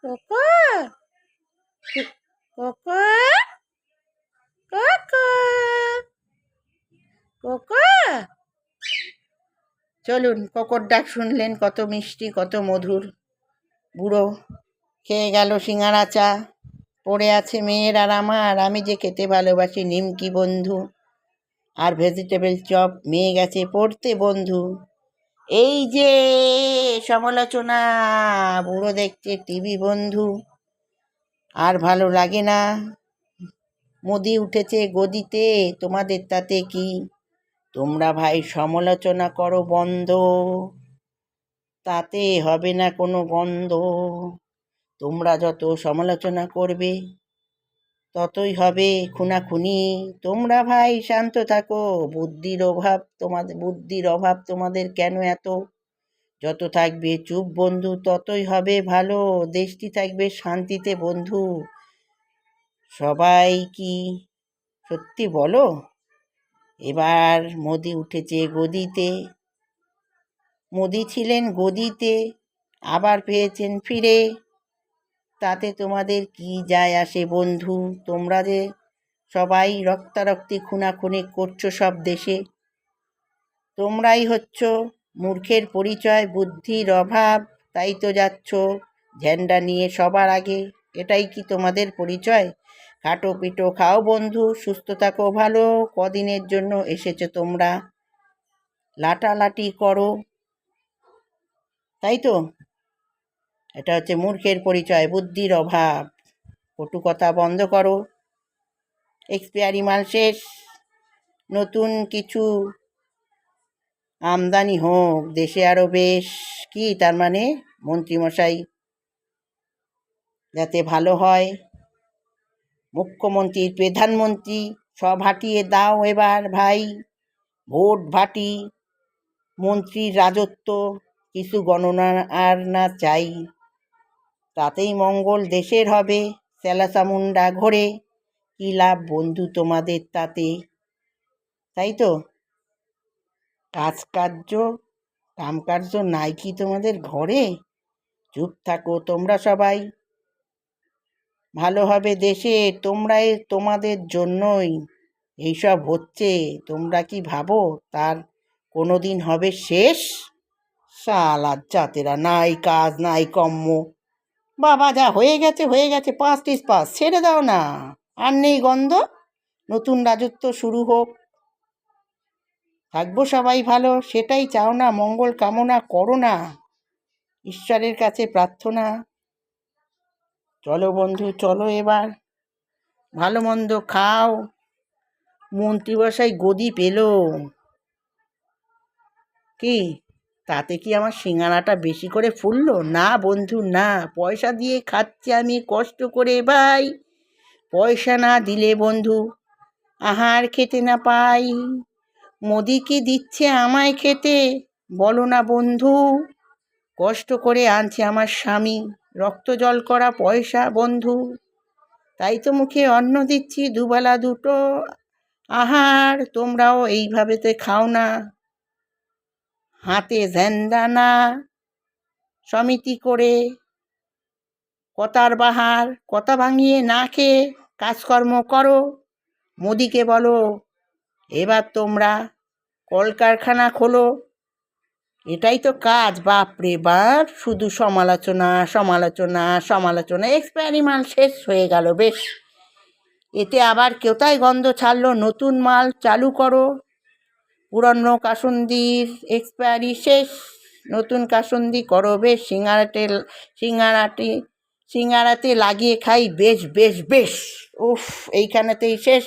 Cocoa cocoa cocoa cocoa. চলুন, কোকোর ডাক শুনলেন, কত মিষ্টি, কত মধুর। বুড়ো খেয়ে গেল সিঙাড়া চা, পড়ে আছে মেয়ের আর আমার। আমি যে খেতে ভালোবাসি নিমকি বন্ধু আর ভেজিটেবল চপ, মেয়ে গেছে পড়তে বন্ধু। এই যে সমালোচনা, বুড়ো দেখছে টিভি বন্ধু, আর ভালো লাগে না। মোদি উঠেছে গদিতে, তোমাদের তাতে কি? তোমরা ভাই সমালোচনা করো বন্ধ, তাতে হবে না কোনো গন্ধ। তোমরা যত সমালোচনা করবে ততই হবে খুনাখুনি। তোমরা ভাই শান্ত থাকো, বুদ্ধির অভাব তোমাদের কেন এত? যত থাকবে চুপ বন্ধু ততই হবে ভালো, দেশটি থাকবে শান্তিতে বন্ধু। সবাই কি সত্যি বলো? এবার মোদি উঠেছে গদিতে, মোদি ছিলেন গদিতে, আবার পেয়েছেন ফিরে, তাতে তোমাদের কি যায় আসে বন্ধু? তোমরা যে সবাই রক্তারক্তি খুনাখুনি করছো সব দেশে, তোমরাই হচ্ছ মূর্খের পরিচয়, বুদ্ধির অভাব, তাই তো যাচ্ছ ঝ্যান্ডা নিয়ে সবার আগে। এটাই কি তোমাদের পরিচয়? খাটো পিটো খাও বন্ধু, সুস্থ থাকো ভালো, কদিনের জন্য এসেছো তোমরা, লাটালাটি করো, তাই তো? এটা হচ্ছে মূর্খের পরিচয়, বুদ্ধির অভাব। কটু কথা বন্ধ করো, এক্সপায়ারি মাল শেষ, নতুন কিছু আমদানি হোক দেশে আরও বেশ। কি তার মানে? মন্ত্রীমশাই যাতে ভালো হয়, মুখ্যমন্ত্রী প্রধানমন্ত্রী সব হাটিয়ে দাও এবার ভাই, ভোট ভাটি, মন্ত্রীর রাজত্ব, কিছু গণনা আর না চাই, তাতেই মঙ্গল দেশের হবে। স্যালাসামুন্ডা ঘোরে, কি লাভ বন্ধু তোমাদের তাতে? তাই তো? কামকার্য নাই কি তোমাদের ঘরে? চুপ থাকো তোমরা সবাই, ভালো হবে দেশে, তোমাদের জন্যই এইসব হচ্ছে। তোমরা কি ভাবো তার কোনো দিন হবে শেষ? শালার জাতেরা, নাই কাজ নাই কম্ম, বাবা যা হয়ে গেছে, পাস ছেড়ে দাও না, আর নেই গন্ধ। নতুন রাজত্ব শুরু হোক, থাকবো সবাই ভালো, সেটাই চাও না? মঙ্গল কামনা করো না, ঈশ্বরের কাছে প্রার্থনা। চলো বন্ধু চলো, এবার ভালো মন্দ খাও, মন্ত্রীমশাই গদি পেল, কি তাতে কি আমার সিঙ্গারাটা বেশি করে ফুললো? না বন্ধু না, পয়সা দিয়ে খাচ্ছি আমি কষ্ট করে ভাই, পয়সা না দিলে বন্ধু আহার খেতে না পাই। মোদি কি দিচ্ছে আমায় খেতে বলো না বন্ধু? কষ্ট করে আনছে আমার স্বামী, রক্ত জল করা পয়সা বন্ধু, তাই তো মুখে অন্ন দিচ্ছি দুবেলা দুটো আহার। তোমরাও এইভাবেতে খাও না, হাতে ঝ্যান্ডানা সমিতি করে, কথার বাহার, কথা ভাঙিয়ে না খেয়ে কাজকর্ম করো। মোদিকে বলো এবার তোমরা কলকারখানা খোলো, এটাই তো কাজ। বাপরে বাপ, শুধু সমালোচনা। এক্সপেরিমেন্ট শেষ হয়ে গেল বেশ, এতে আবার কোথায় গন্ধ ছাড়লো? নতুন মাল চালু করো, পুরনো কাসুন্দির এক্সপায়ারি শেষ, নতুন কাসুন্দি করো বেশ, সিঙ্গারাতে লাগিয়ে খাই বেশ। উফ, এইখানেতেই শেষ।